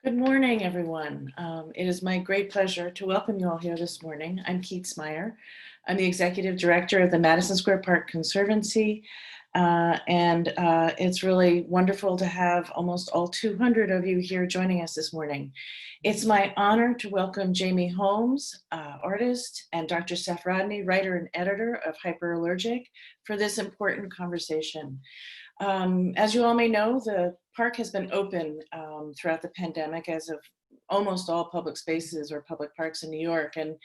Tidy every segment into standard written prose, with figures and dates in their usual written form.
Good morning, everyone. It is my great pleasure to welcome you all here this morning. I'm Keats Meyer. I'm the Executive Director of the Madison Square Park Conservancy, and it's really wonderful to have almost all 200 of you here joining us this morning. It's my honor to welcome Jamie Holmes, artist, and Dr. Steph Rodney, writer and editor of Hyperallergic, for this important conversation. As you all may know, the park has been open throughout the pandemic, as of almost all public spaces or public parks in New York. And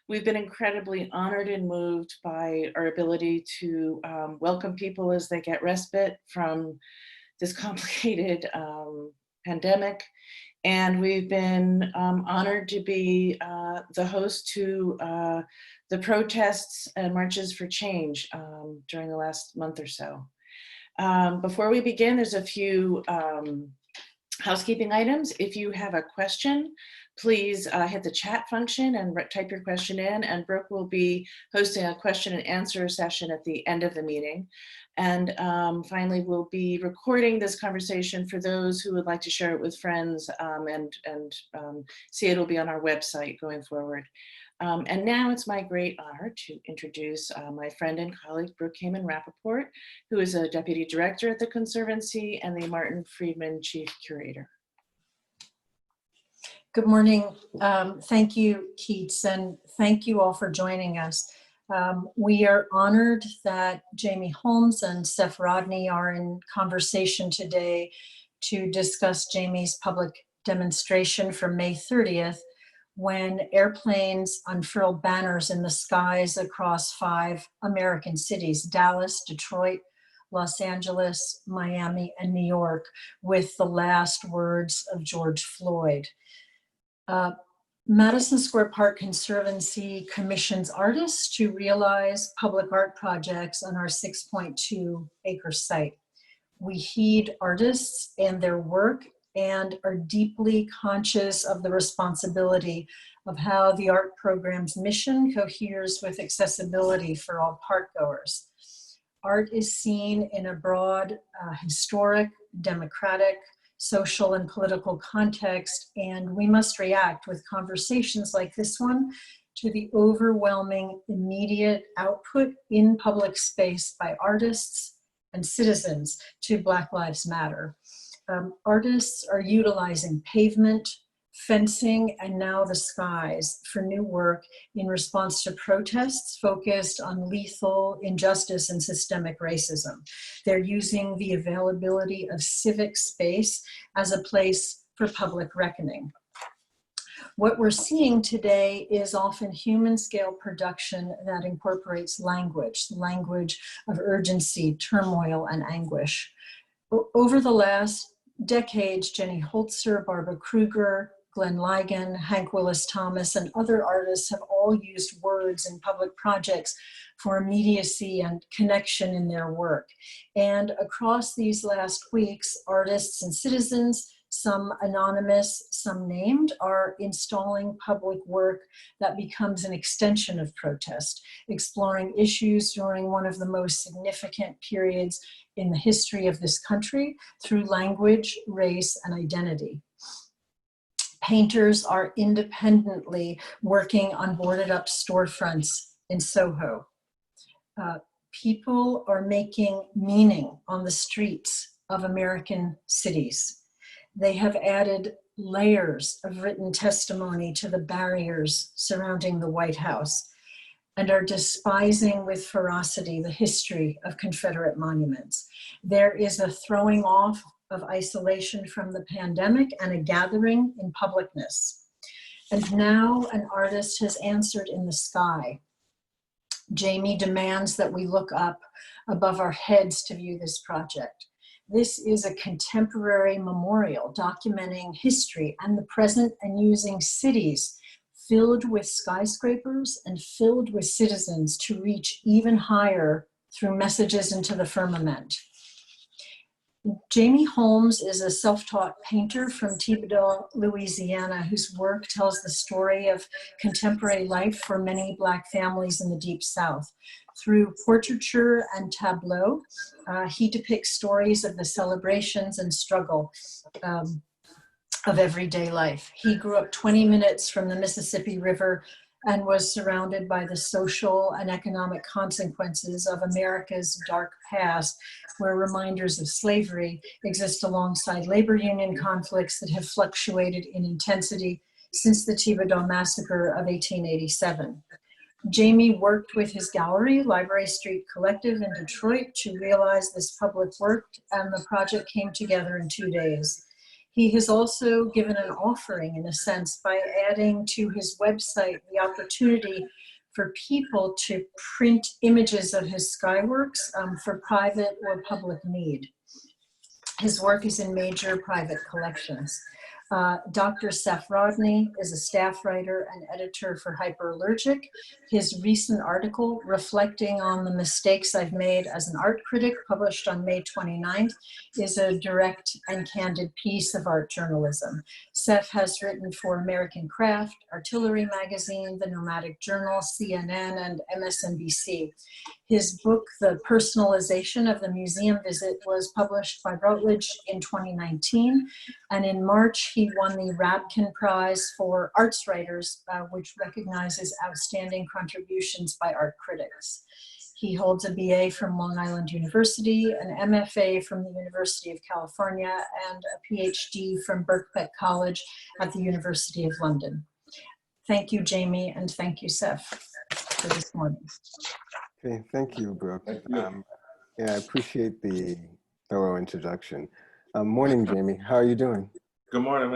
we've been incredibly honored and moved by our ability to welcome people as they get respite from this complicated pandemic. And we've been honored to be the host to the protests and marches for change during the last month or so. Before we begin, there's a few housekeeping items. If you have a question, please hit the chat function and type your question in, and Brooke will be hosting a question and answer session at the end of the meeting. And finally, we'll be recording this conversation for those who would like to share it with friends and see it'll be on our website going forward. And now it's my great honor to introduce my friend and colleague, Brooke Kamen-Rappaport, who is a Deputy Director at the Conservancy and the Martin Friedman Chief Curator. Good morning. Thank you, Keats, and thank you all for joining us. We are honored that Jamie Holmes and Steph Rodney are in conversation today to discuss Jamie's public demonstration for May 30th, when airplanes unfurled banners in the skies across 5 American cities: Dallas, Detroit, Los Angeles, Miami, and New York, with the last words of George Floyd. Madison Square Park Conservancy commissions artists to realize public art projects on our 6.2-acre site. We heed artists and their work and are deeply conscious of the responsibility of how the art program's mission coheres with accessibility for all parkgoers. Art is seen in a broad, historic, democratic, social and political context, and we must react with conversations like this one to the overwhelming immediate output in public space by artists and citizens to Black Lives Matter. Artists are utilizing pavement, fencing, and now the skies for new work in response to protests focused on lethal injustice and systemic racism. They're using the availability of civic space as a place for public reckoning. What we're seeing today is often human-scale production that incorporates language of urgency, turmoil, and anguish. Over the last decades, Jenny Holzer, Barbara Kruger, Glenn Ligon, Hank Willis Thomas, and other artists have all used words in public projects for immediacy and connection in their work. And across these last weeks, artists and citizens, some anonymous, some named, are installing public work that becomes an extension of protest, exploring issues during one of the most significant periods in the history of this country through language, race, and identity. Painters are independently working on boarded up storefronts in Soho. People are making meaning on the streets of American cities. They have added layers of written testimony to the barriers surrounding the White House and are despising with ferocity the history of Confederate monuments. There is a throwing off of isolation from the pandemic and a gathering in publicness. And now an artist has answered in the sky. Jamie demands that we look up above our heads to view this project. This is a contemporary memorial documenting history and the present and using cities filled with skyscrapers and filled with citizens to reach even higher through messages into the firmament. Jamie Holmes is a self-taught painter from Thibodaux, Louisiana, whose work tells the story of contemporary life for many Black families in the Deep South. Through portraiture and tableau, he depicts stories of the celebrations and struggle of everyday life. He grew up 20 minutes from the Mississippi River and was surrounded by the social and economic consequences of America's dark past, where reminders of slavery exist alongside labor union conflicts that have fluctuated in intensity since the Thibodeau Massacre of 1887. Jamie worked with his gallery, Library Street Collective in Detroit, to realize this public work, and the project came together in 2 days. He has also given an offering, in a sense, by adding to his website the opportunity for people to print images of his skyworks for private or public need. His work is in major private collections. Dr. Seth Rodney is a staff writer and editor for Hyperallergic. His recent article, reflecting on the mistakes I've made as an art critic, published on May 29th, is a direct and candid piece of art journalism. Seth has written for American Craft, Artillery Magazine, The Nomadic Journal, CNN, and MSNBC. His book, The Personalization of the Museum Visit, was published by Routledge in 2019, and in March he won the Rabkin Prize for Arts Writers, which recognizes outstanding contributions by art critics. He holds a BA from Long Island University, an MFA from the University of California, and a PhD from Birkbeck College at the University of London. Thank you, Jamie, and thank you, Seth, for this morning. Okay, thank you, Brooke. Thank you. Yeah, I appreciate the thorough introduction. Morning, Jamie. How are you doing? Good morning,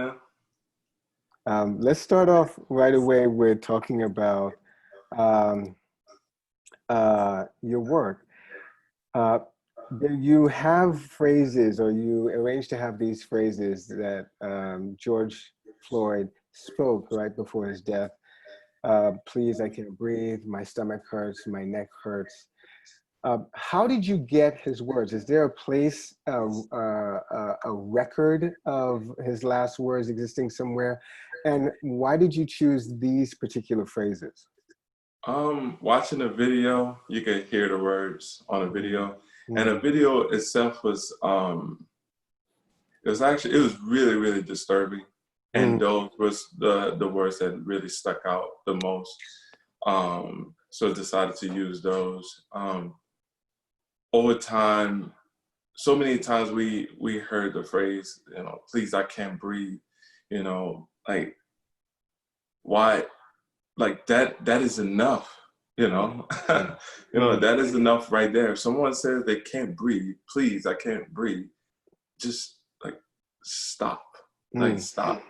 man. Let's start off right away with talking about your work. Do you have phrases, or you arrange to have these phrases that George Floyd spoke right before his death? Please, I can't breathe, my stomach hurts, my neck hurts. How did you get his words? Is there a place, a record of his last words existing somewhere? And why did you choose these particular phrases? Watching the video, you could hear the words on the video. Mm-hmm. And the video itself was, it was really, really disturbing. And those was the words that really stuck out the most. So I decided to use those. Over time, so many times we heard the phrase, please, I can't breathe, like, why, like that is enough, that is enough right there. If someone says they can't breathe, please, I can't breathe, just like, stop. Like, stop.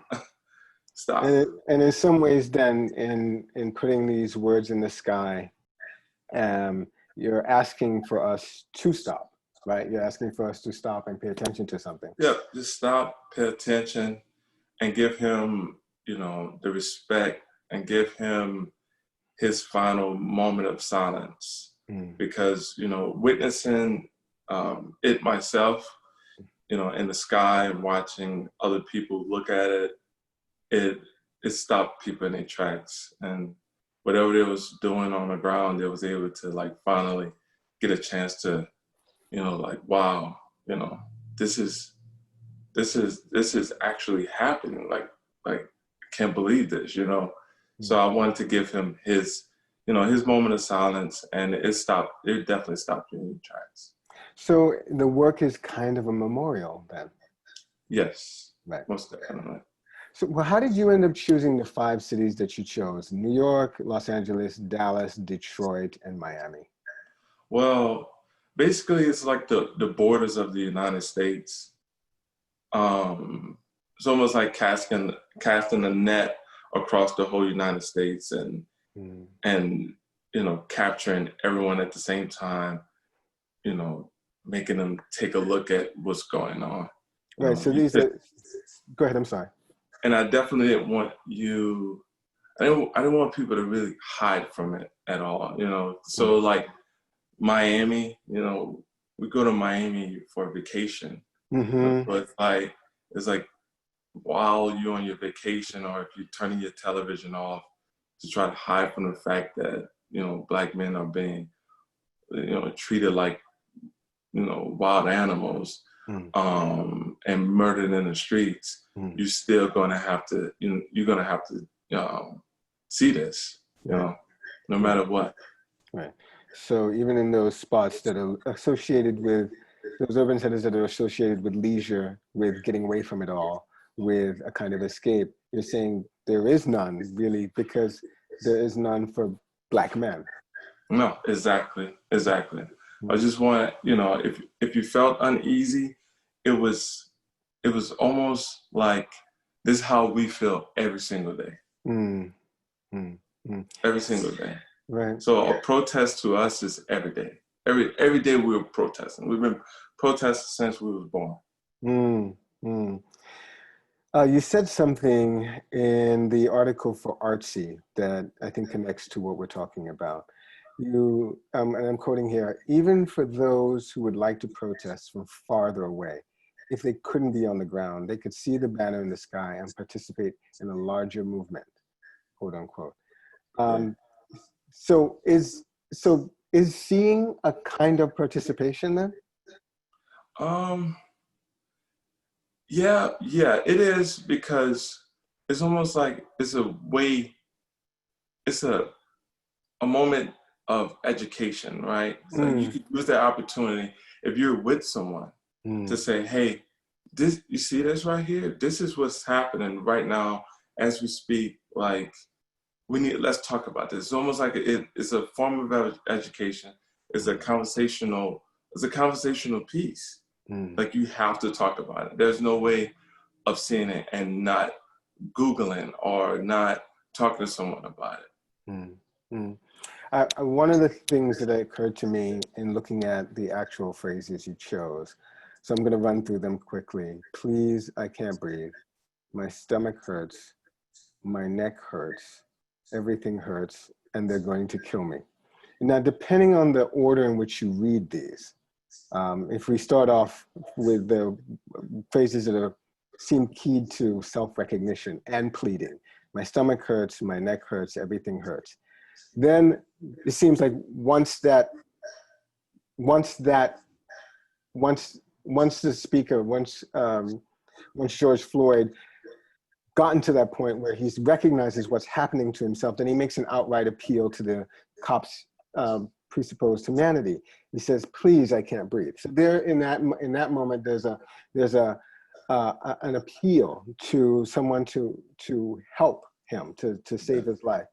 Stop. And in some ways then, in putting these words in the sky, you're asking for us to stop, right? You're asking for us to stop and pay attention to something. Yeah, just stop, pay attention, and give him, the respect, and give him his final moment of silence. Because, witnessing it myself, in the sky and watching other people look at it, it stopped people in their tracks. And whatever they was doing on the ground, they was able to, like, finally get a chance to, like, wow, this is actually happening. Like, I can't believe this, So I wanted to give him his, his moment of silence, and it definitely stopped me in the tracks. So the work is kind of a memorial then? Yes, right. Most definitely. So well, how did you end up choosing the 5 cities that you chose? New York, Los Angeles, Dallas, Detroit, and Miami. Well, basically it's like the borders of the United States. It's almost like casting a net across the whole United States and capturing everyone at the same time, making them take a look at what's going on. Right, so these are, go ahead, I'm sorry. And I definitely didn't want I didn't want people to really hide from it at all, So like Miami, we go to Miami for vacation. But it's like while you're on your vacation, or if you're turning your television off to try to hide from the fact that, Black men are being, treated like, wild animals. and murdered in the streets, Mm. you're still going to have to, you're going to have to see this, no matter what. Right. So even in those spots that are associated with those urban centers that are associated with leisure, with getting away from it all, with a kind of escape, you're saying there is none really because there is none for Black men. No, exactly. I just want, if you felt uneasy, it was almost like this is how we feel every single day. Mm. Mm. Mm. Every single day. Right. So a protest to us is every day. Every day we're protesting. We've been protesting since we was born. Mm. Mm. You said something in the article for Artsy that I think connects to what we're talking about. You, and I'm quoting here, even for those who would like to protest from farther away, if they couldn't be on the ground, they could see the banner in the sky and participate in a larger movement, quote unquote. So is seeing a kind of participation then? Yeah, it is, because it's almost like it's a way, it's a moment of education, right? So you could use that opportunity if you're with someone to say, hey, you see this right here? This is what's happening right now as we speak. Like, let's talk about this. It's almost like it's a form of education. It's a conversational piece. Like, you have to talk about it. There's no way of seeing it and not Googling or not talking to someone about it. One of the things that occurred to me in looking at the actual phrases you chose, so I'm going to run through them quickly. Please, I can't breathe. My stomach hurts. My neck hurts. Everything hurts, and they're going to kill me. Now, depending on the order in which you read these, if we start off with the phrases that seem keyed to self-recognition and pleading, my stomach hurts, my neck hurts, everything hurts. Then it seems like once the speaker, once George Floyd gotten to that point where he recognizes what's happening to himself, then he makes an outright appeal to the cops' presupposed humanity. He says, "Please, I can't breathe." So there, in that moment, there's an appeal to someone to help him, to save his life.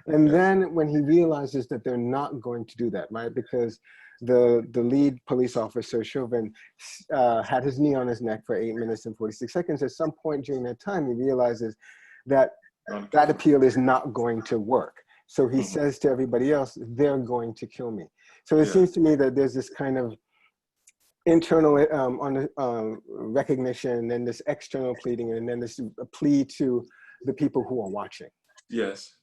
And then when he realizes that they're not going to do that, right? Because the lead police officer, Chauvin, had his knee on his neck for 8 minutes and 46 seconds. At some point during that time, he realizes that that appeal is not going to work. So he says to everybody else, they're going to kill me. So it seems to me that there's this kind of internal recognition, and this external pleading, and then this plea to the people who are watching. Yes,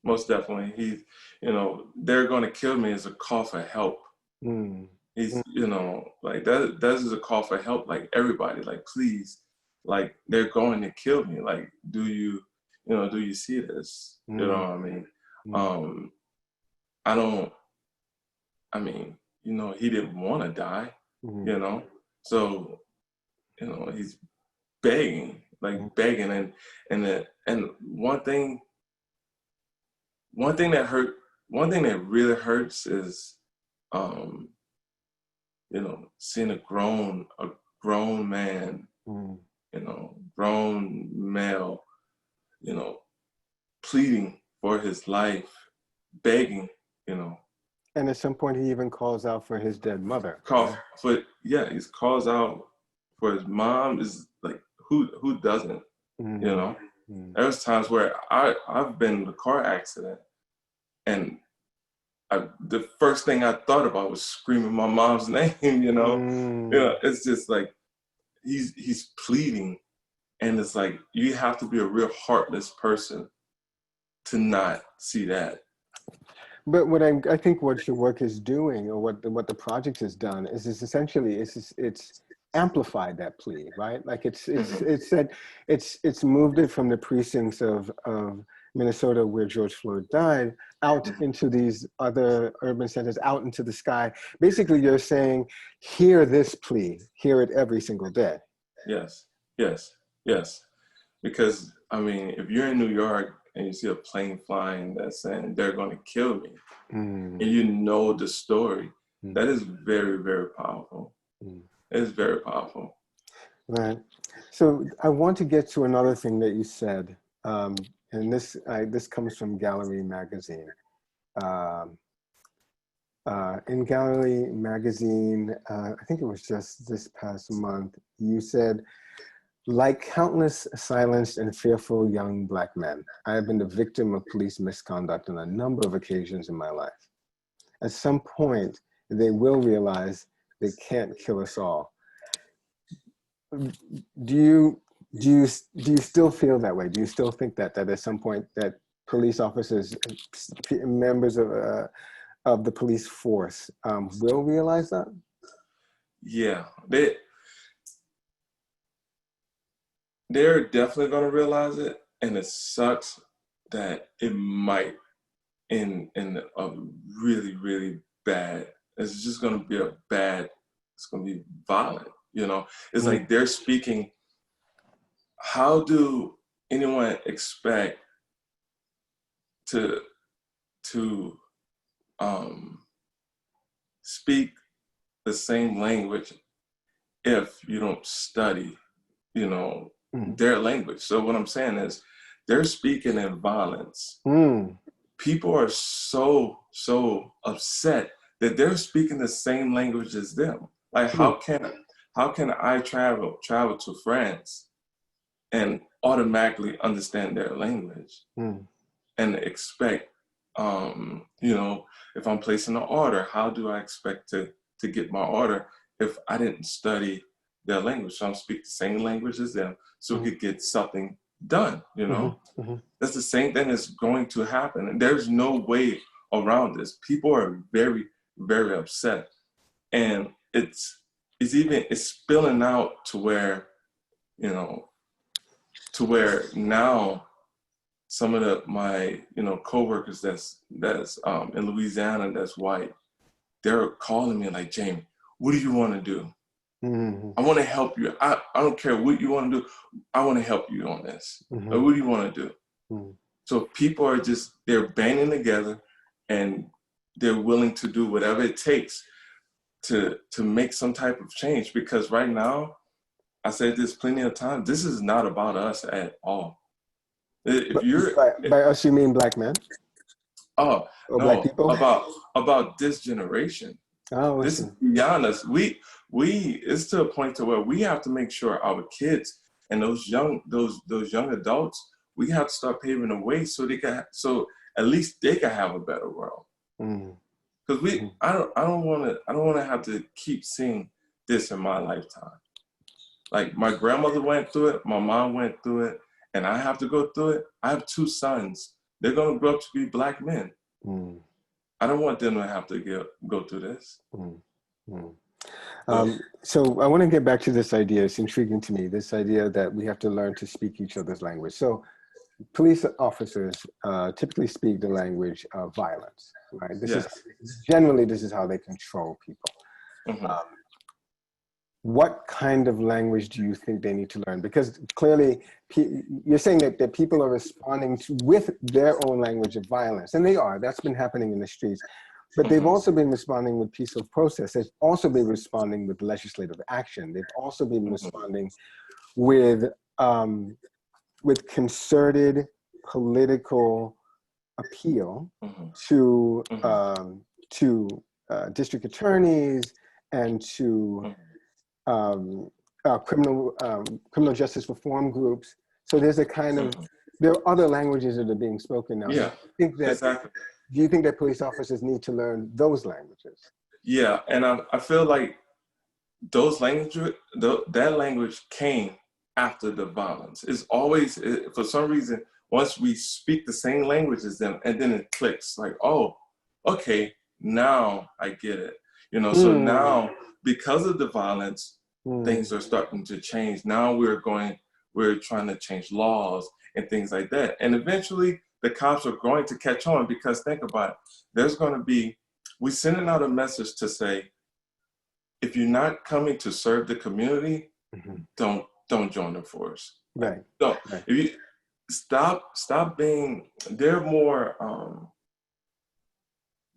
most definitely. They're going to kill me is a call for help. He's, like that is a call for help. Like, everybody, like, please, like, they're going to kill me. Like, do you see this? You know what I mean? He didn't want to die, so, he's begging, and one thing that really hurts is, seeing a grown man, grown male, pleading for his life, begging, And at some point, he even calls out for his dead mother. He calls out for his mom. Is like, who doesn't? There's times where I've been in a car accident, and the first thing I thought about was screaming my mom's name. It's just like he's pleading, and it's like you have to be a real heartless person to not see that. But what I think what your work is doing, or what the project has done, is essentially it's amplified that plea, right? Like it's moved it from the precincts of Minnesota, where George Floyd died, out into these other urban centers, out into the sky. Basically, you're saying, hear this plea, hear it every single day. Yes, yes, yes. Because, I mean, if you're in New York and you see a plane flying that's saying they're going to kill me, and you know the story, that is very, very powerful. It is very powerful. Right. So I want to get to another thing that you said, and this comes from Gallery Magazine. In Gallery Magazine, I think it was just this past month, you said, like countless silenced and fearful young Black men, I have been the victim of police misconduct on a number of occasions in my life. At some point, they will realize they can't kill us all. Do you still feel that way? Do you still think that at some point that police officers, members of the police force, will realize that? Yeah, they're definitely going to realize it, and it sucks that it might end in a really, really bad. It's just going to be it's going to be violent, you know? It's like they're speaking. How do anyone expect to speak the same language if you don't study, you know, their language? So what I'm saying is, they're speaking in violence. People are so upset that they're speaking the same language as them. Like, how can I travel to France and automatically understand their language and expect, you know, if I'm placing an order, how do I expect to get my order if I didn't study their language? So I'm speaking the same language as them, so we could get something done, you know? That's the same thing that's going to happen. And there's no way around this. People are very, very upset. And it's spilling out to where, you know, to where now some of my, you know, coworkers that's in Louisiana that's white, they're calling me like, Jamie, what do you want to do? I want to help you. I don't care what you want to do. I want to help you on this. Like, what do you want to do? So people are they're banding together, and they're willing to do whatever it takes to make some type of change. Because right now, I said this plenty of times, this is not about us at all. If you're by us, you mean Black men? Oh, or no, Black people? About this generation. Oh, this is beyond us. We it's to a point to where we have to make sure our kids and those young adults, we have to start paving the way so at least they can have a better world. Because I don't want to have to keep seeing this in my lifetime. Like, my grandmother went through it, my mom went through it, and I have to go through it. I have 2 sons. They're going to grow up to be Black men. I don't want them to have to go through this. So I want to get back to this idea. It's intriguing to me, this idea that we have to learn to speak each other's language. So police officers typically speak the language of violence, right? This is how they control people. What kind of language do you think they need to learn? Because clearly you're saying that people are responding with their own language of violence, and they are. That's been happening in the streets. But they've also been responding with peaceful protest. They've also been responding with legislative action. They've also been responding with concerted political appeal to district attorneys and to criminal justice reform groups. So there's a kind of, there are other languages that are being spoken now. Yeah, exactly. Do you think that police officers need to learn those languages? Yeah, and I feel like that language came after the violence. It's always, for some reason, once we speak the same language as them, and then it clicks, like, oh, okay, now I get it. You know, so now, because of the violence, things are starting to change. Now we're trying to change laws and things like that. And eventually the cops are going to catch on, because think about it. There's going to be, we're sending out a message to say, if you're not coming to serve the community, don't join the force. Right. Don't. Right. If you stop being, they're more,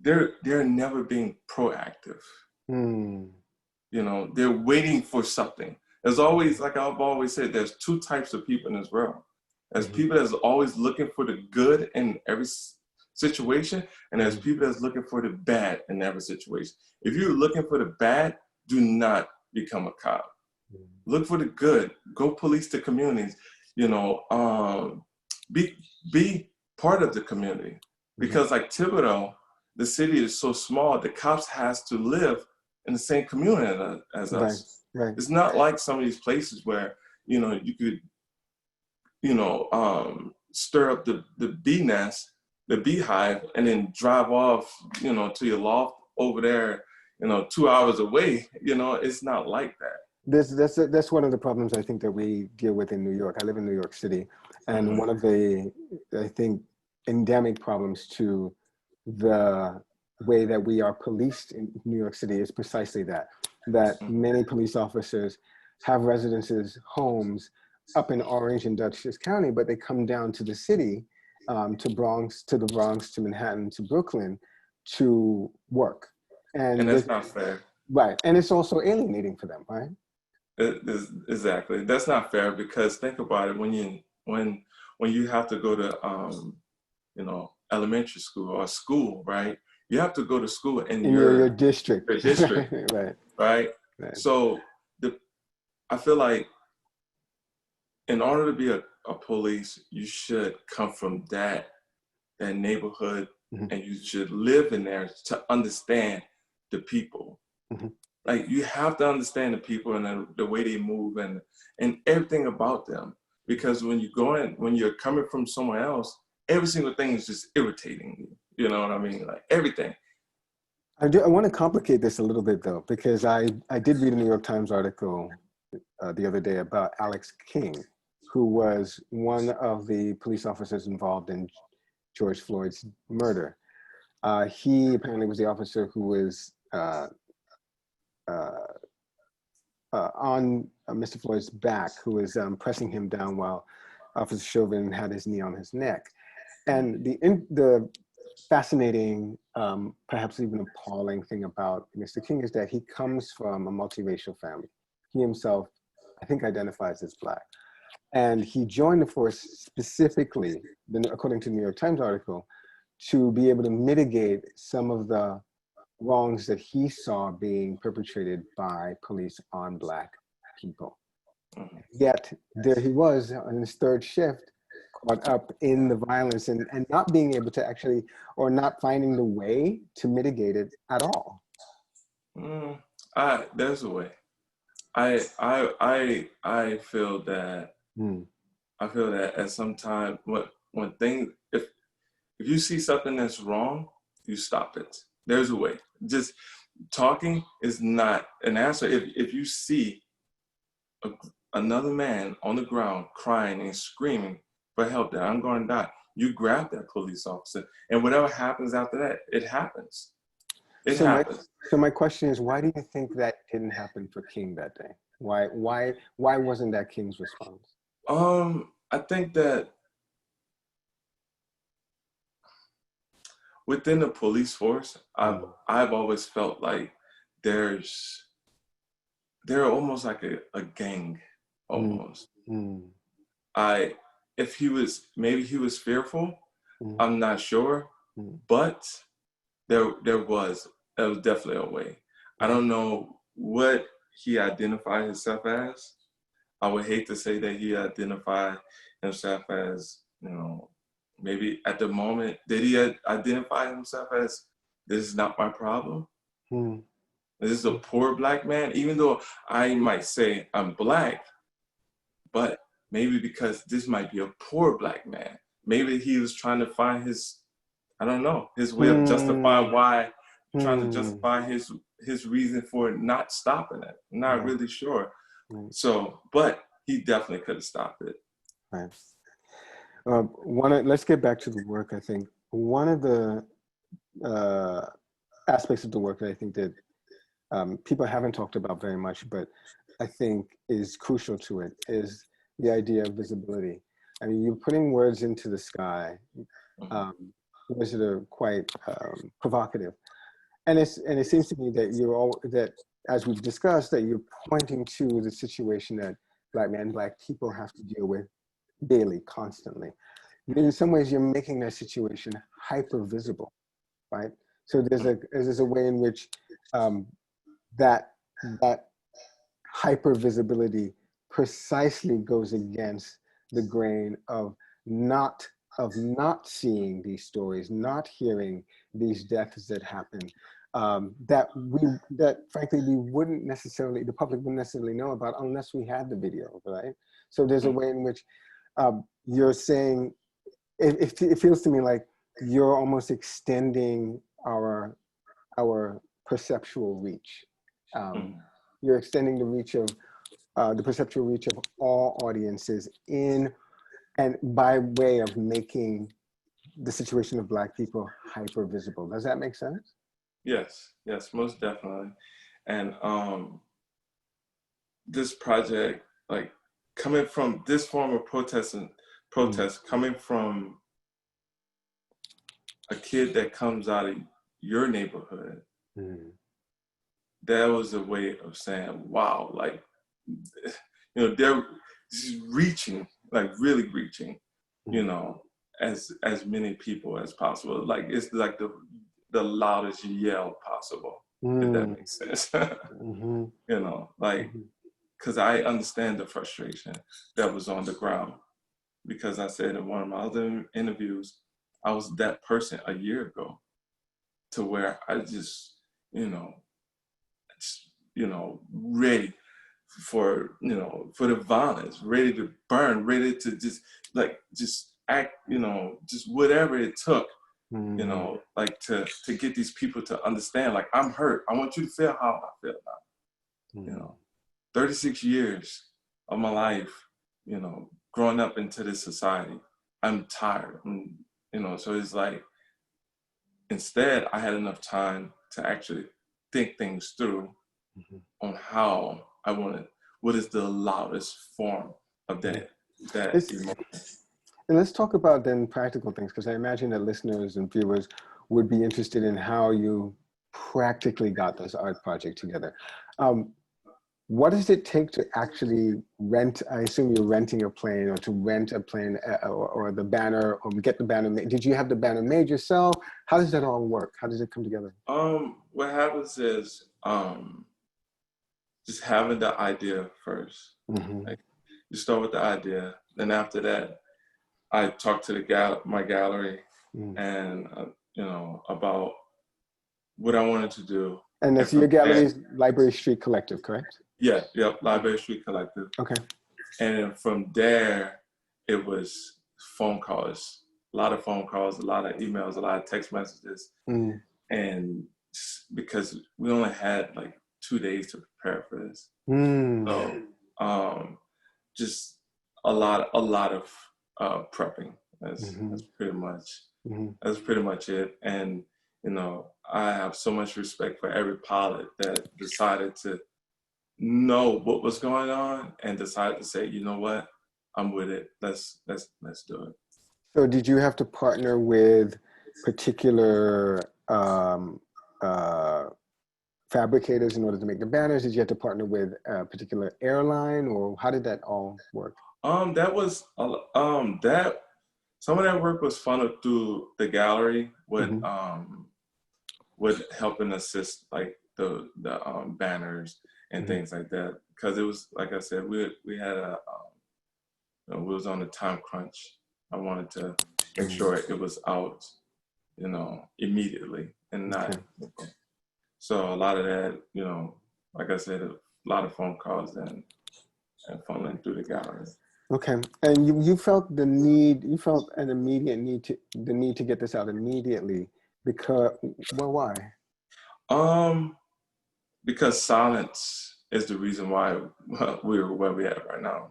they're never being proactive. Mm. You know, they're waiting for something. There's always, like I've always said, there's two types of people in this world. There's people that's always looking for the good in every situation, and there's people that's looking for the bad in every situation. If you're looking for the bad, do not become a cop. Look for the good. Go police the communities. You know, be part of the community, because like Thibodaux, the city is so small. The cops has to live in the same community as us. Right. It's not like some of these places where, you know, you could, you know, stir up the bee nest, the beehive, and then drive off, you know, to your loft over there, you know, 2 hours away. You know, it's not like that. That's one of the problems I think that we deal with in New York. I live in New York City, and one of the, I think, endemic problems to the way that we are policed in New York City is precisely that many police officers have residences, homes up in Orange and Dutchess County, but they come down to the city, to the Bronx, to Manhattan, to Brooklyn to work. And that's not fair. Right. And it's also alienating for them, right? Exactly. That's not fair, because think about it. When you have to go to you know, elementary school or school, right? You have to go to school in your district. Your district. Right. So I feel like in order to be a police, you should come from that neighborhood, and you should live in there to understand the people. Like, you have to understand the people and the way they move and everything about them. Because when you're coming from somewhere else, every single thing is just irritating you. You know what I mean? Like, everything. I want to complicate this a little bit, though, because I did read a New York Times article the other day about Alex King, who was one of the police officers involved in George Floyd's murder. He apparently was the officer who was on Mr. Floyd's back, who was pressing him down while Officer Chauvin had his knee on his neck. And the fascinating, perhaps even appalling thing about Mr. King is that he comes from a multiracial family. He himself, I think, identifies as Black. And he joined the force specifically, according to the New York Times article, to be able to mitigate some of the wrongs that he saw being perpetrated by police on Black people. Yet there he was on his third shift, caught up in the violence and not being able to actually, or not finding the way to mitigate it at all. There's a way. I feel that I feel that at some time when things, if you see something that's wrong, you stop it. There's a way. Just talking is not an answer. If you see another man on the ground crying and screaming for help, that I'm going to die, you grab that police officer, and whatever happens after that, it happens. It happens. So my question is, why do you think that didn't happen for King that day? Why wasn't that King's response? I think that within the police force, I've always felt like they're almost like a gang, almost. If he was, maybe he was fearful, I'm not sure, but there was definitely a way. I don't know what he identified himself as. I would hate to say that he identified himself as, you know, maybe at the moment, did he identify himself as, this is not my problem? This is a poor Black man, even though I might say I'm Black, but maybe because this might be a poor Black man. Maybe he was trying to find his, I don't know, his way of justifying why, trying to justify his reason for not stopping it. I'm not really sure. So, but he definitely could have stopped it. Right. Let's get back to the work. I think one of the aspects of the work that I think that people haven't talked about very much, but I think is crucial to it, is the idea of visibility. I mean, you're putting words into the sky, words that are quite provocative, and it seems to me that that, as we've discussed, that you're pointing to the situation that Black men, Black people have to deal with daily, constantly. In some ways, you're making that situation hyper visible, right? So there's a way in which that hyper visibility precisely goes against the grain of not seeing these stories, not hearing these deaths that happen, that frankly the public wouldn't necessarily know about unless we had the video, right? So there's a way in which you're saying, it feels to me like you're almost extending our perceptual reach. You're extending the reach of the perceptual reach of all audiences and by way of making the situation of Black people hyper visible. Does that make sense? Yes, most definitely. And this project, like coming from this form of protest, coming from a kid that comes out of your neighborhood, that was a way of saying, wow, like, they're just reaching, like really reaching, as many people as possible. Like, it's like the loudest yell possible, if that makes sense. Because I understand the frustration that was on the ground. Because I said in one of my other interviews, I was that person a year ago, to where I just, ready for the violence, ready to burn, ready to just act, just whatever it took, like to get these people to understand, like, I'm hurt. I want you to feel how I feel now. 36 years of my life, growing up into this society, I'm tired. So it's like, instead I had enough time to actually think things through on how I wanted, what is the loudest form of that emotion. And let's talk about then practical things, because I imagine that listeners and viewers would be interested in how you practically got this art project together. What does it take to actually rent? I assume you're renting a plane, or to rent a plane, or the banner, or get the banner made. Did you have the banner made yourself? How does that all work? How does it come together? What happens is just having the idea first. Like, you start with the idea, then after that, I talk to my gallery and about what I wanted to do. And that's your gallery's Library Street Collective, correct? Yeah, Library Street Collective. Okay. And from there, it was phone calls, a lot of phone calls, a lot of emails, a lot of text messages. And because we only had like 2 days to prepare for this. So just a lot of prepping. That's pretty much it. And I have so much respect for every pilot that decided to know what was going on and decided to say, you know what, I'm with it. Let's do it. So did you have to partner with particular fabricators in order to make the banners? Did you have to partner with a particular airline, or how did that all work? That was that. Some of that work was funneled through the gallery with helping assist, like the banners and things like that, because it was, like I said, we had we was on a time crunch. I wanted to make sure it was out, immediately, and not. So a lot of that, like I said, a lot of phone calls and funneling through the gallery. Okay, and you felt an immediate need to get this out immediately, because, well, why? Because silence is the reason why we're where we're at right now.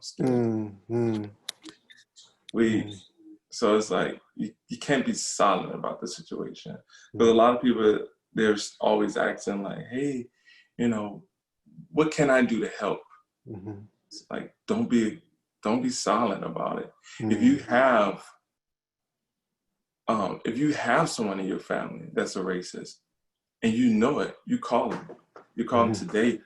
So it's like you can't be silent about the situation. But a lot of people, they're always asking like, hey, you know, what can I do to help? Mm-hmm. It's like, don't be silent about it. Mm-hmm. If you have someone in your family that's a racist and you know it, you call them. You call them today.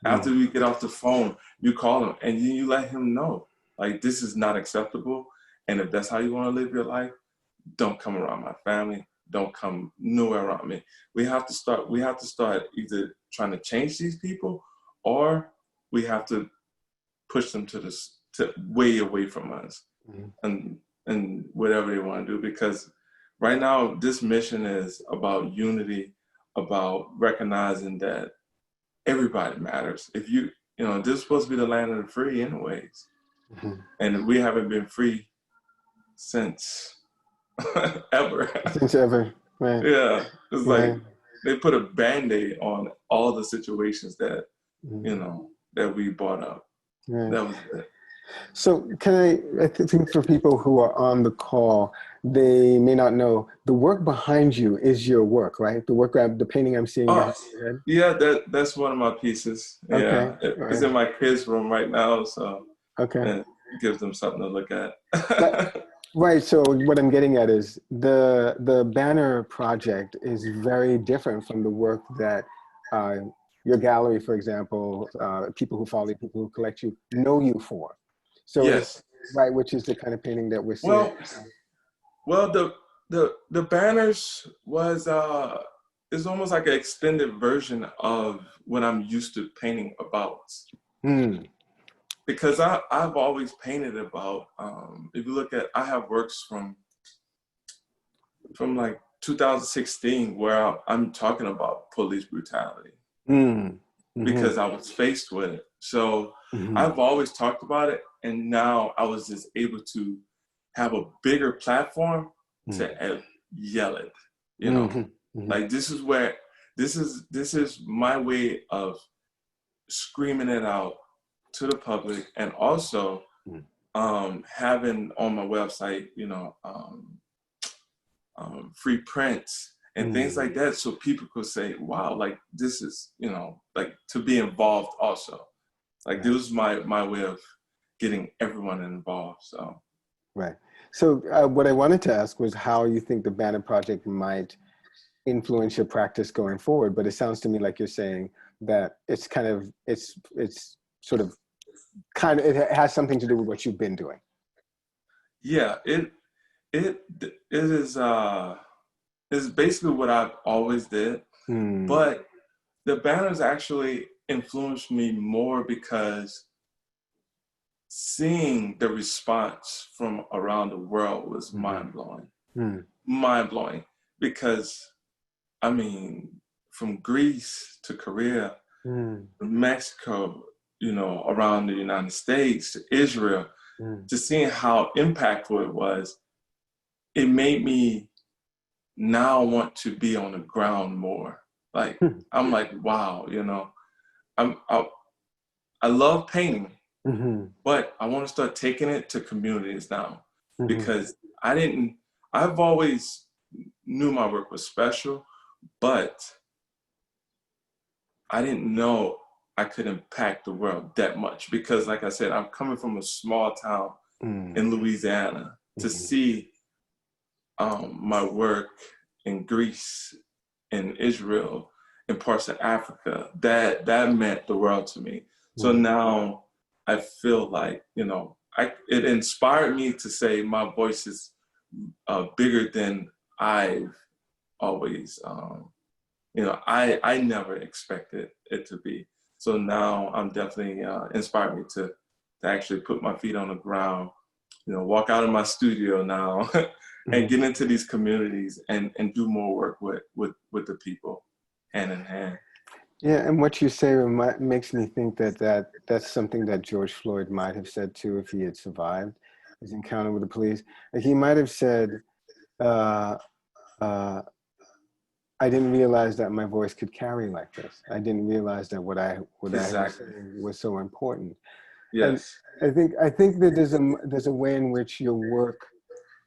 After we get off the phone, you call him and you let him know, like, this is not acceptable. And if that's how you want to live your life, don't come around my family. Don't come nowhere around me. We have to start either trying to change these people, or we have to push them to way away from us, and whatever they want to do. Because right now, this mission is about unity, about recognizing that everybody matters. If you know, this is supposed to be the land of the free anyways. And we haven't been free since ever. Since ever, right? Yeah. It's Right. like they put a Band-Aid on all the situations that, you know, that we brought up. Right. That was it. So I think for people who are on the call, they may not know the work behind you is your work, right? The painting I'm seeing behind your head. Yeah, that's one of my pieces. Yeah. Okay. It's in my kids' room right now, so Okay. it gives them something to look at. Right. So what I'm getting at is the banner project is very different from the work that your gallery, for example, people who follow you, people who collect you, know you for. So Yes. right, which is the kind of painting that we're seeing. Well, the banners was is almost like an extended version of what I'm used to painting about. Because I've always painted about, if you look at, I have works from like 2016 where I'm talking about police brutality because I was faced with it. So I've always talked about it, and now I was just able to have a bigger platform to yell it, you know. Like this is my way of screaming it out to the public, and also having on my website, you know, free prints and things like that, so people could say, wow, like this is, you know, like to be involved also. Like this was my way of getting everyone involved. So right. So what I wanted to ask was how you think the Banner Project might influence your practice going forward, but it sounds to me like you're saying that it's kind of it has something to do with what you've been doing. Yeah, it is basically what I've always did, but the banners actually influenced me more because seeing the response from around the world was mind-blowing. Mind-blowing, because I mean, from Greece to Korea, Mexico, you know, around the United States, to Israel, to seeing how impactful it was, it made me now want to be on the ground more. Like, I'm like, wow, you know, I love painting, but I want to start taking it to communities now, because I've always knew my work was special, but I didn't know I could impact the world that much, because like I said, I'm coming from a small town in Louisiana. To see my work in Greece, in Israel, in parts of Africa, that meant the world to me. So now I feel like, you know, it inspired me to say my voice is bigger than I've always, you know, I never expected it to be. So now I'm definitely inspired me to actually put my feet on the ground, you know, walk out of my studio now and get into these communities and do more work with the people hand in hand. Yeah, and what you say makes me think that's something that George Floyd might have said too if he had survived his encounter with the police. Like he might have said, I didn't realize that my voice could carry like this. I didn't realize that what I was saying was so important. Yes. And I think that there's a way in which your work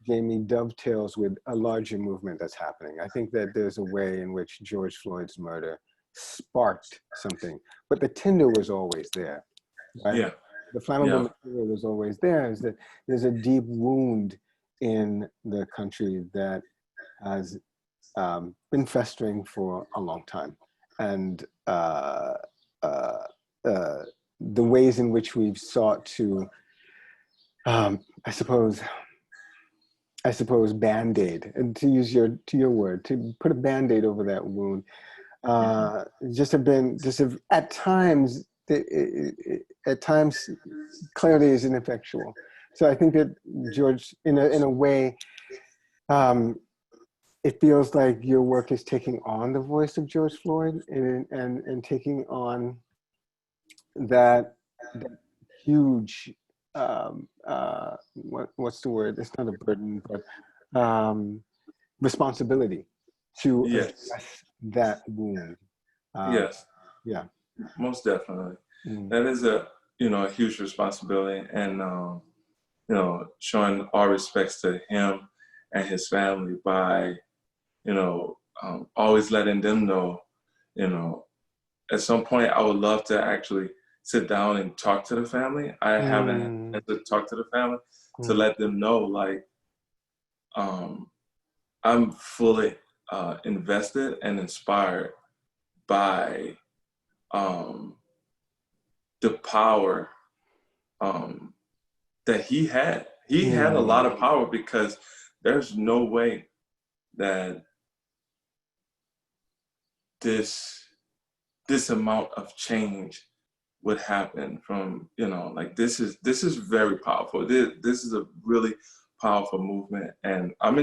Jamie, dovetails with a larger movement that's happening. I think that there's a way in which George Floyd's murder sparked something, but the tinder was always there, right? Yeah. The flammable Yeah. material was always there. Is that there's a deep wound in the country that has been festering for a long time, and the ways in which we've sought to, I suppose, band-aid, and to use your word, to put a band-aid over that wound, just have at times clarity is ineffectual. So I think that George, in a way, it feels like your work is taking on the voice of George Floyd and taking on that huge, what's the word? It's not a burden, but responsibility to Yes. address that wound. Yes. Yeah. Most definitely. Mm. That is a huge responsibility, and showing our respects to him and his family by always letting them know, at some point I would love to actually sit down and talk to the family. I haven't had to talk to the family to let them know, like, I'm fully invested and inspired by the power that he had. He had a lot of power, because there's no way that this amount of change would happen from, like, this is very powerful. This is a really powerful movement, and I'm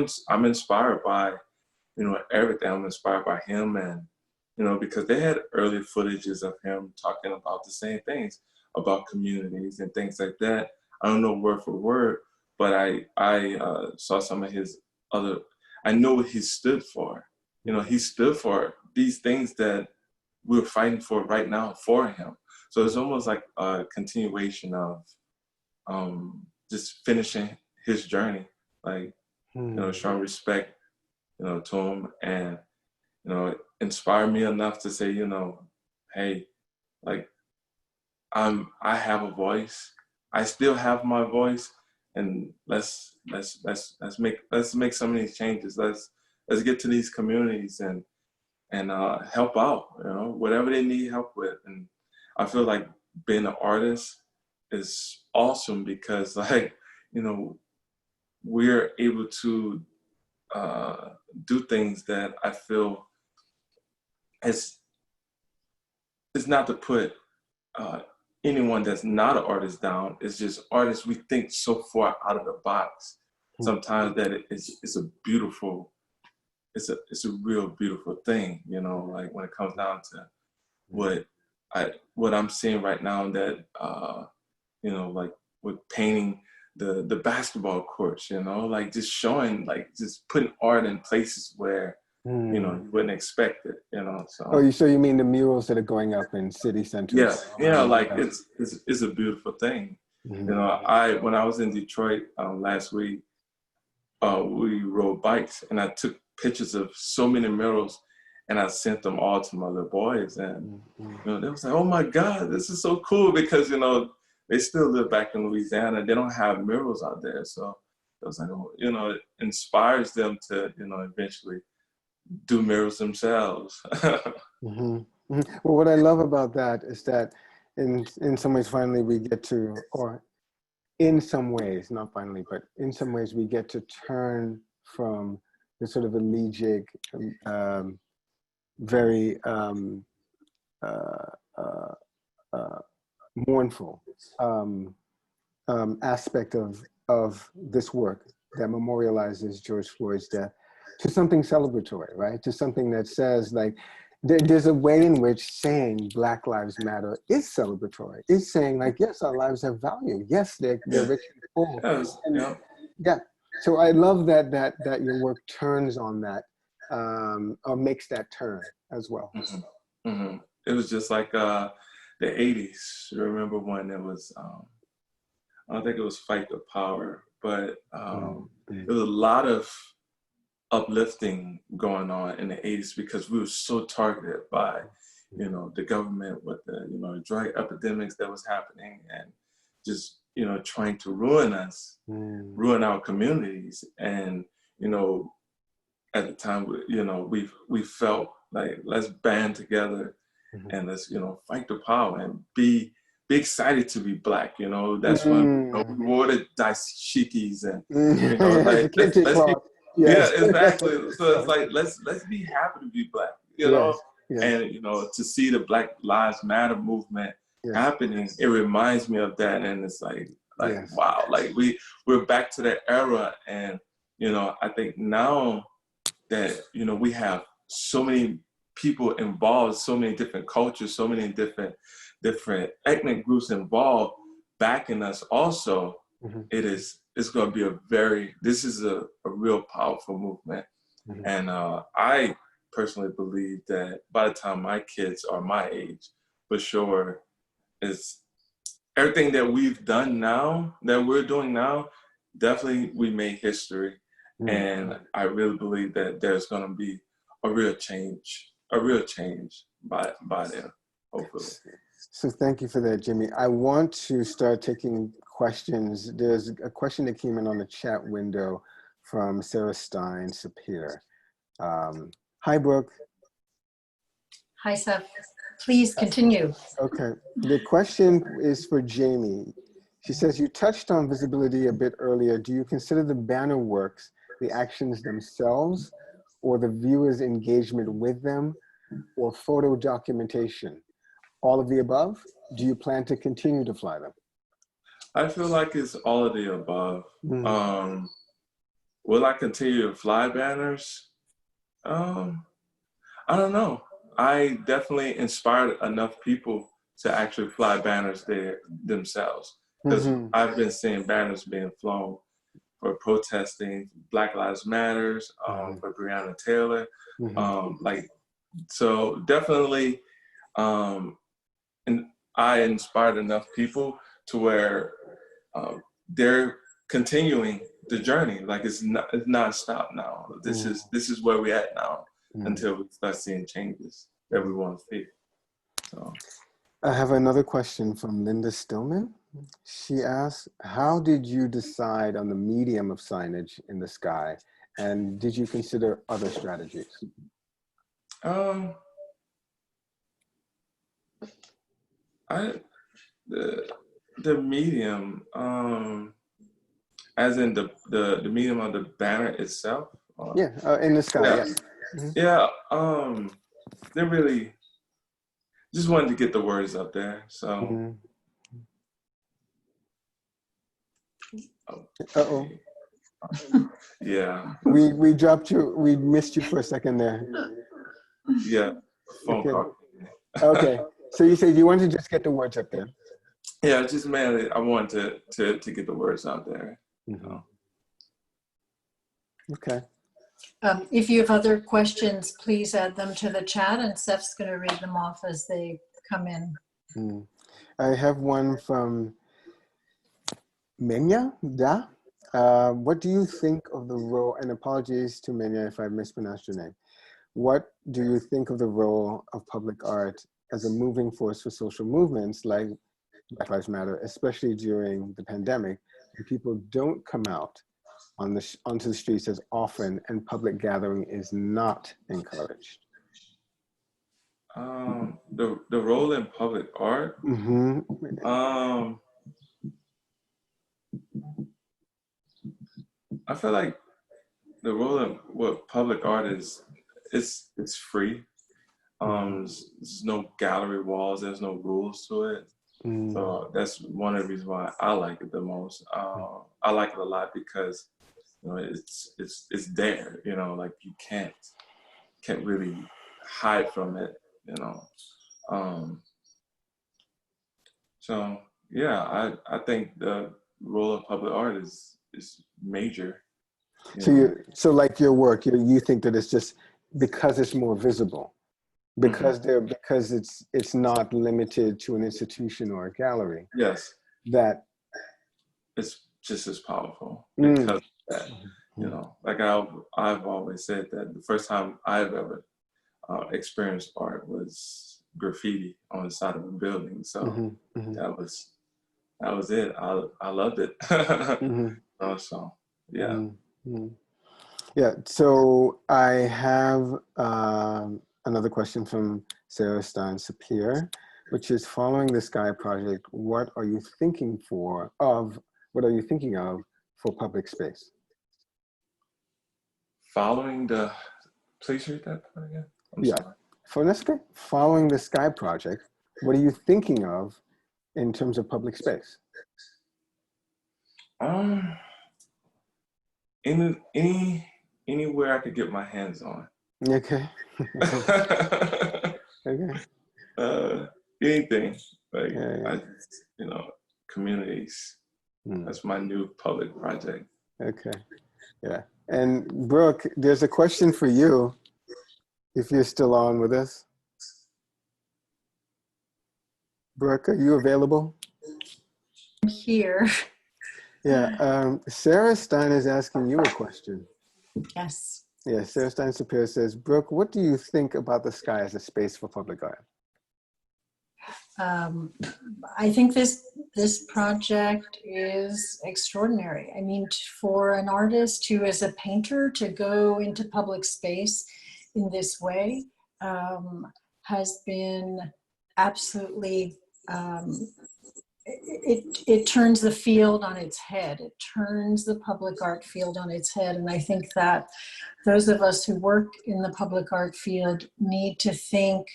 inspired by everything. I'm inspired by him, and because they had early footages of him talking about the same things about communities and things like that. I don't know word for word, but I saw some of his other. I know what he stood for. He stood for these things that we're fighting for right now for him. So it's almost like a continuation of just finishing his journey, like showing respect, to him, and inspire me enough to say, hey, like, I have a voice. I still have my voice, and let's make some of these changes. Let's get to these communities and help out, whatever they need help with. And I feel like being an artist is awesome, because, like, we're able to do things that I feel is not to put anyone that's not an artist down. It's just artists, we think so far out of the box sometimes that it's a beautiful, it's a real beautiful thing, like, when it comes down to what I'm seeing right now, that like with painting the basketball courts, like, just showing, like, just putting art in places where you wouldn't expect it, so. Oh, so you mean the murals that are going up in city centers? Yeah, like, it's a beautiful thing. When I was in Detroit last week, we rode bikes, and I took pictures of so many murals, and I sent them all to my little boys, and they was like, "Oh my God, this is so cool," because they still live back in Louisiana. They don't have murals out there, so it was like, it inspires them to eventually do murals themselves. Well, what I love about that is that in some ways, finally, we get to, or in some ways, not finally, but in some ways, we get to turn from the sort of elegiac, very mournful aspect of this work that memorializes George Floyd's death to something celebratory, right? To something that says, like, there's a way in which saying Black Lives Matter is celebratory. It's saying, like, yes, our lives have value. Yes, they're rich and full. Yes, And, yeah. So I love that your work turns on that, or makes that turn as well. It was just like the 80s. Remember when it was, I don't think it was Fight the Power, but there was a lot of uplifting going on in the 80s because we were so targeted by, you know, the government with the, you know, drug epidemics that was happening and just, you know, trying to ruin us, ruin our communities. And, you know, at the time, you know, we felt like, let's band together and let's, you know, fight the power and be excited to be Black. You know, that's when, you know, we wore the dashikis and, you know, like, let's be, yeah, exactly. So it's like, let's be happy to be Black, you know, and, you know, to see the Black Lives Matter movement happening, it reminds me of that. And it's like wow, like we're back to that era. And, you know, I think now that, you know, we have so many people involved, so many different cultures, so many different ethnic groups involved backing us also, it's going to be this is a real powerful movement. And I personally believe that by the time my kids are my age, for sure, is everything that we've done now, that we're doing now, definitely we made history. And I really believe that there's going to be a real change by then, hopefully. So thank you for that, Jimmy. I want to start taking questions. There's a question that came in on the chat window from Sarah Stein Sapir. Hi, Brooke. Hi, Seth. Please continue. Okay. The question is for Jamie. She says, you touched on visibility a bit earlier. Do you consider the banner works, the actions themselves, or the viewer's engagement with them, or photo documentation? All of the above? Do you plan to continue to fly them? I feel like it's all of the above. Will I continue to fly banners? I don't know. I definitely inspired enough people to actually fly banners there themselves. Because I've been seeing banners being flown for protesting Black Lives Matters, for Breonna Taylor. So definitely, and I inspired enough people to where they're continuing the journey. Like it's not stopped now. This is where we're at now until we start seeing changes that we want to see. So I have another question from Linda Stillman. She asks, how did you decide on the medium of signage in the sky? And did you consider other strategies? The medium, as in the medium of the banner itself. In the sky. They really just wanted to get the words up there. So. Uh-oh. Yeah. We dropped you. We missed you for a second there. Yeah. Phone call. Okay. So you said you wanted to just get the words up there. Yeah, just mainly I wanted to get the words out there. Okay. If you have other questions, please add them to the chat, and Seth's going to read them off as they come in. I have one from Menya Da. What do you think of the role, and apologies to Menya if I mispronounced your name. What do you think of the role of public art as a moving force for social movements like Black Lives Matter, especially during the pandemic, when people don't come out onto the streets as often and public gathering is not encouraged? The role in public art. I feel like the role in what public art is, it's free. There's no gallery walls. There's no rules to it. So that's one of the reasons why I like it the most. I like it a lot because, you know, it's there. You know, like you can't really hide from it. You know. So yeah, I think the role of public art is major. So like your work, you think that it's just because it's more visible, because it's not limited to an institution or a gallery. Yes. That it's just as powerful because That, you know, like I've always said that the first time I've ever experienced art was graffiti on the side of a building. So Mhm, mhm, that was it. I loved it. mhm, So yeah. mhm, mhm. Yeah, so I have another question from Sarah Stein Sapir, which is following the Sky Project, what are you thinking what are you thinking of for public space? Following the, please read that part again. I'm Yeah, sorry. for this, following the Sky Project, what are you thinking of in terms of public space? Um, anywhere I could get my hands on. Okay, okay, uh, anything like yeah, you know, communities. yeah. That's my new public project. Okay, yeah. And Brooke, there's a question for you, if you're still on with us. Brooke, are you available? Here. Yeah, Sarah Stein is asking you a question. Yes. Yeah, Sarah Stein Sapir says, Brooke, what do you think about the sky as a space for public art? I think this project is extraordinary. I mean, for an artist who is a painter to go into public space in this way has been absolutely, it turns the field on its head. It turns the public art field on its head. And I think that those of us who work in the public art field need to think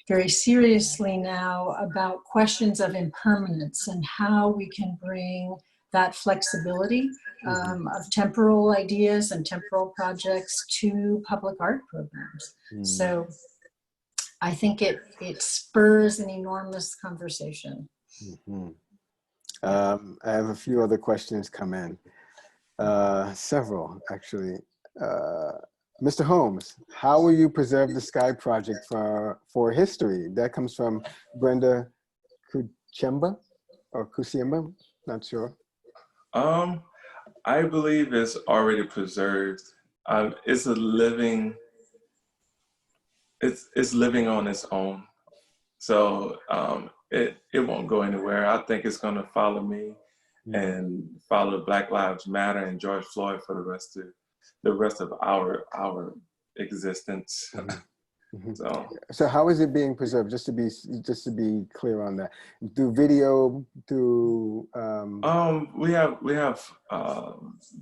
very seriously now about questions of impermanence and how we can bring that flexibility of temporal ideas and temporal projects to public art programs. So I think it spurs an enormous conversation. Mm-hmm. I have a few other questions come in, several actually. Mr. Holmes, how will you preserve the Sky Project for history? That comes from Brenda Kuchemba or Kusiemba, not sure. I believe it's already preserved. It's a living. It's living on its own. So it won't go anywhere. I think it's going to follow me and follow Black Lives Matter and George Floyd for the rest of our existence. Mm-hmm. So how is it being preserved? Just to be clear on that, through video, through we have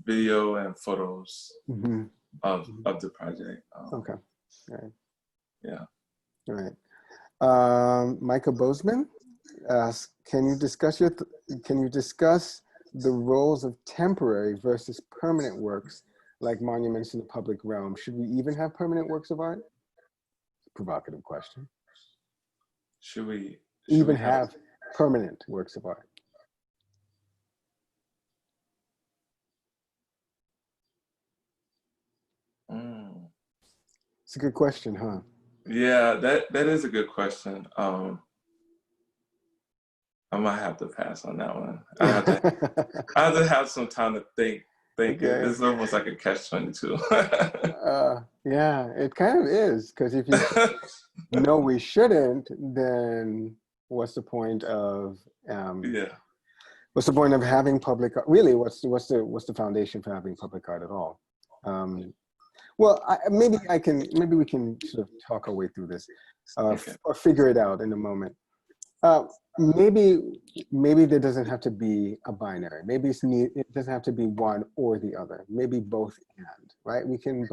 video and photos of the project. Okay. All right. Yeah. All right. Micah Bozeman asks, can you discuss the roles of temporary versus permanent works like monuments in the public realm? Should we even have permanent works of art? Provocative question. Should we even have permanent works of art? It's a good question, huh? Yeah, that is a good question. I might have to pass on that one. I have to have some time to think. Okay. It's almost like a catch-22. Yeah, it kind of is, because if you no, we shouldn't, then what's the point of what's the point of having public art? Really, what's the foundation for having public art at all? Well, maybe we can sort of talk our way through this, or figure it out in a moment. Maybe there doesn't have to be a binary. Maybe it doesn't have to be one or the other. Maybe both and, right? We can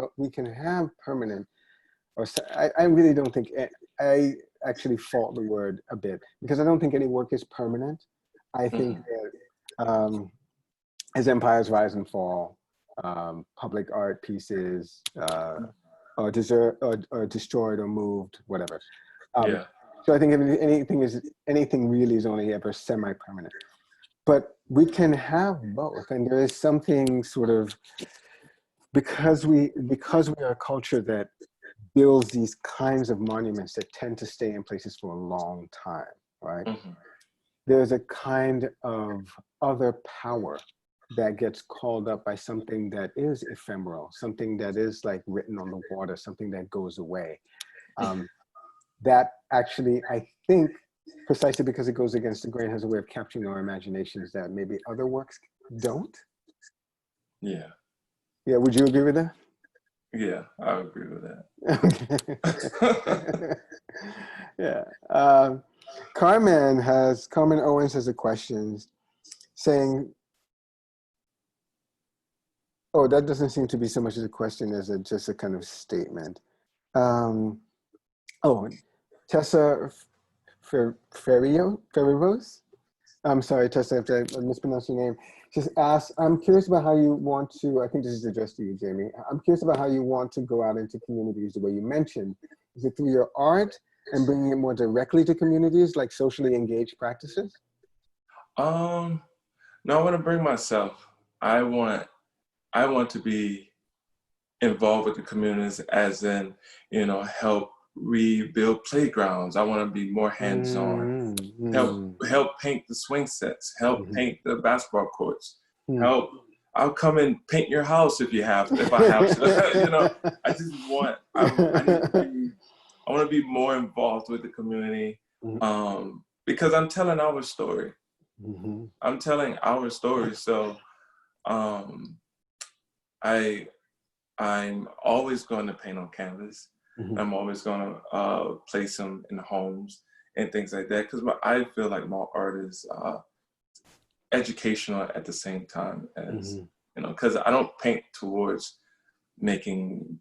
have permanent, or I really don't think, I actually fault the word a bit, because I don't think any work is permanent. I think that as empires rise and fall, public art pieces are destroyed or moved, whatever. So I think anything really is only ever semi-permanent. But we can have both, and there is something sort of, because we are a culture that builds these kinds of monuments that tend to stay in places for a long time, right? There's a kind of other power that gets called up by something that is ephemeral, something that is like written on the water, something that goes away. That actually, I think, precisely because it goes against the grain, has a way of capturing our imaginations that maybe other works don't. Yeah. Yeah, would you agree with that? Yeah, I agree with that. Okay. Yeah. Carmen Owens has a question saying, oh, that doesn't seem to be so much as a question as just a kind of statement. Tessa Ferreros? I'm sorry, Tessa, if I mispronounced your name. Just asked, I'm curious about how you want to, I think this is addressed to you, Jamie. I'm curious about how you want to go out into communities the way you mentioned. Is it through your art and bringing it more directly to communities, like socially engaged practices? No, I want to bring myself. I want to be involved with the communities, as in, help rebuild playgrounds. I want to be more hands-on. Help paint the swing sets. Help paint the basketball courts. I'll come and paint your house if I have to. I just want. I want to be more involved with the community, because I'm telling our story. I'm telling our story. So, I'm always going to paint on canvas. I'm always going to place them in homes and things like that, because I feel like my art is educational at the same time as, because I don't paint towards making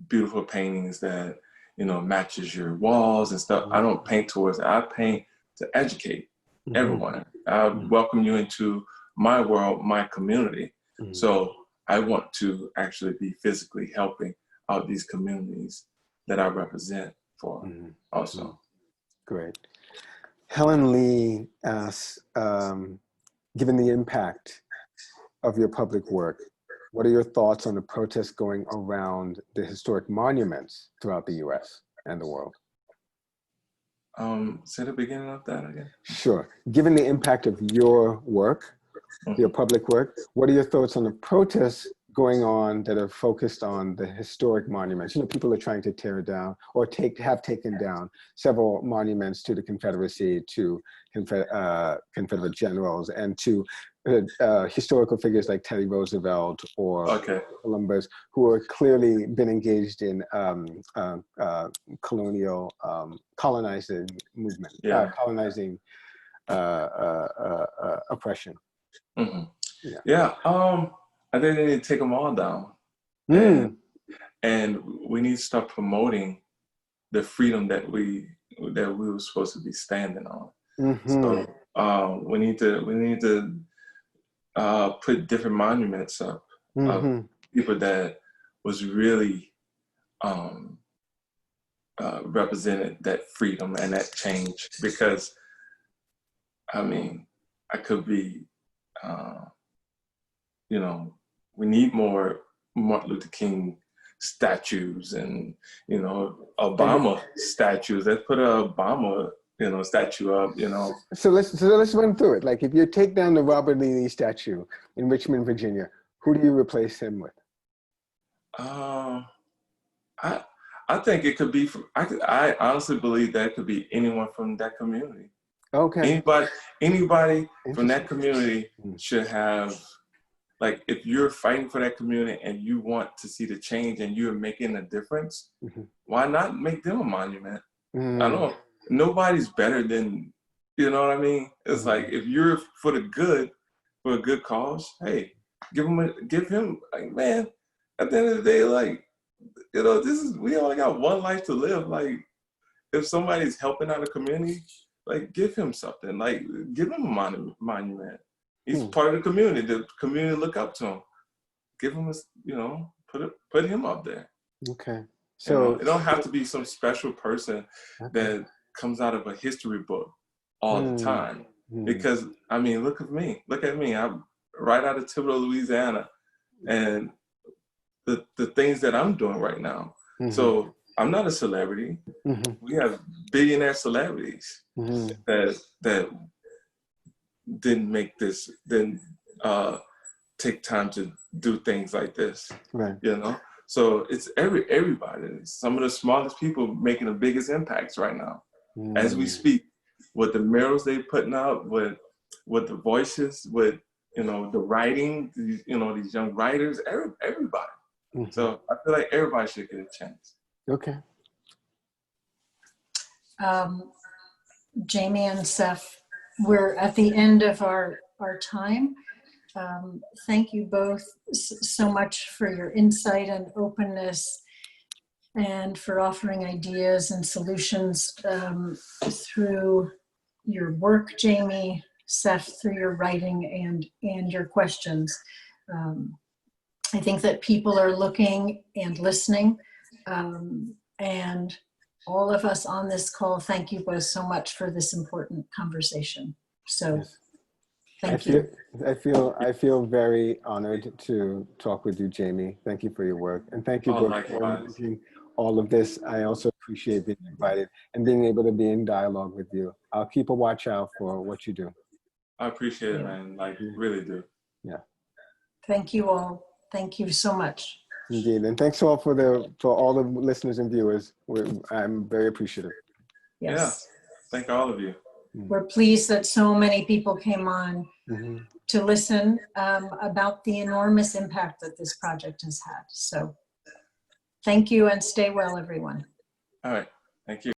beautiful paintings that, matches your walls and stuff. I don't paint towards it. I paint to educate everyone. I welcome you into my world, my community. So I want to actually be physically helping out these communities that I represent for also. Great. Helen Lee asks, given the impact of your public work, what are your thoughts on the protests going around the historic monuments throughout the US and the world? Say the beginning of that again. Sure. Given the impact of your work, your public work, what are your thoughts on the protests going on that are focused on the historic monuments? People are trying to tear down or have taken down several monuments to the Confederacy, to Confederate generals, and to historical figures like Teddy Roosevelt or Columbus, who are clearly been engaged in colonizing movement, colonizing oppression. I think they need to take them all down. And we need to start promoting the freedom that we were supposed to be standing on. So we need to put different monuments up of people that was really represented that freedom and that change. Because I could be we need more Martin Luther King statues and, Obama statues. Let's put a Obama, statue up, So let's run through it. Like, if you take down the Robert E. Lee statue in Richmond, Virginia, who do you replace him with? I think it could be I honestly believe that it could be anyone from that community. Okay. Anybody from that community should have, like, if you're fighting for that community and you want to see the change and you're making a difference, why not make them a monument? Nobody's better than, you know what I mean? It's like, if you're for a good cause, hey, give him, like, man, at the end of the day, like, we only got one life to live. Like, if somebody's helping out a community, like, give him something, like, give him a monument. He's part of the community. The community look up to him. Give him put him up there. Okay. So it don't have to be some special person that comes out of a history book all the time. Because look at me. I'm right out of Thibodaux, Louisiana, and the things that I'm doing right now. So I'm not a celebrity. We have billionaire celebrities that didn't take time to do things like this, Right. you know? So it's everybody. Some of the smallest people making the biggest impacts right now. As we speak, with the murals they putting out, with the voices, with, you know, the writing, you know, these young writers, everybody. Mhm. So I feel like everybody should get a chance. Okay. Jamie and Seth, we're at the end of our time. Thank you both so much for your insight and openness, and for offering ideas and solutions through your work, Jamie, Seth, through your writing and your questions. I think that people are looking and listening, and all of us on this call, thank you both so much for this important conversation. So Yes. thank you. I feel very honored to talk with you, Jamie. Thank you for your work. And thank you, Oh, Brooke, for likewise. making all of this. I also appreciate being invited and being able to be in dialogue with you. I'll keep a watch out for what you do. I appreciate it, Yeah. man. Like, really do. Yeah, Thank you all. Thank you so much. indeed. And thanks all for all the listeners and viewers. I'm very appreciative. Yes. Yeah. Thank all of you. We're pleased that so many people came on Mm-hmm. to listen about the enormous impact that this project has had. So thank you and stay well, everyone. All right. Thank you.